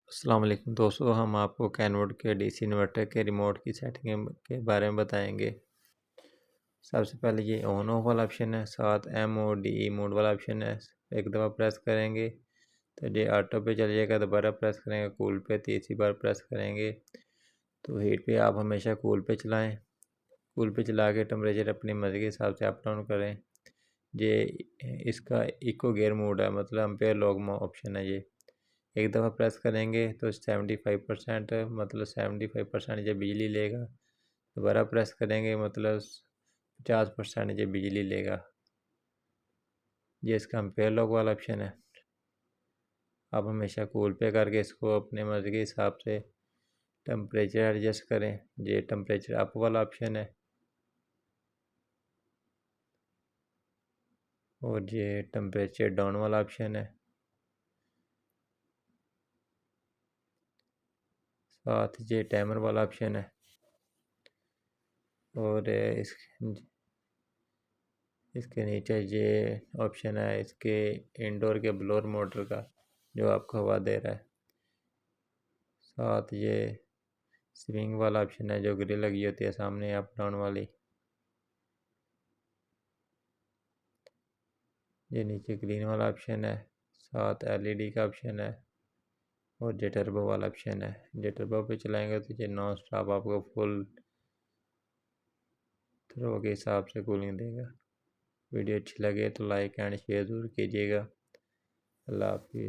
अस्सलाम वालेकुम दोस्तों, हम आपको कैनवुड के डीसी इन्वर्टर के रिमोट की सेटिंग के बारे में बताएंगे। सबसे पहले ये ऑन ऑफ वाला ऑप्शन है, साथ MOD मोड वाला ऑप्शन है। एक दफ़ा प्रेस करेंगे तो ये ऑटो पे चल जाएगा। दोबारा प्रेस करेंगे कूल पे, तीसरी बार प्रेस करेंगे तो हीट पे आप हमेशा कूल पे चलाएं। कूल पे चला के टेम्परेचर अपनी मर्ज़ी के हिसाब से अप डाउन करें। ये इसका इको गेयर मोड है, मतलब एम्पेयर लॉग ऑप्शन है। ये एक दफ़ा प्रेस करेंगे तो 75% मतलब 75% ये बिजली लेगा। दोबारा प्रेस करेंगे मतलब 50% ये बिजली लेगा। ये इसका एम्पेयर लॉक वाला ऑप्शन है। आप हमेशा कूल पे करके इसको अपने मर्ज़ी के हिसाब से टेम्परेचर एडजस्ट करें। ये टेम्परेचर अप वाला ऑप्शन है और ये टेम्परेचर डाउन वाला ऑप्शन है। साथ ये टाइमर वाला ऑप्शन है और इसके नीचे ये ऑप्शन है इसके इंडोर के ब्लोअर मोटर का, जो आपको हवा दे रहा है। साथ ये स्विंग वाला ऑप्शन है, जो ग्रिल लगी होती है सामने अप डाउन वाली। ये नीचे ग्रीन वाला ऑप्शन है, साथ LED का ऑप्शन है और जे टर्बो वाला ऑप्शन है। जे टर्बो पे चलाएंगे तो ये नॉन स्टॉप आपको फुल थ्रो के हिसाब से कूलिंग देगा। वीडियो अच्छी लगे तो लाइक एंड शेयर ज़रूर कीजिएगा। अल्लाह हाफिज़।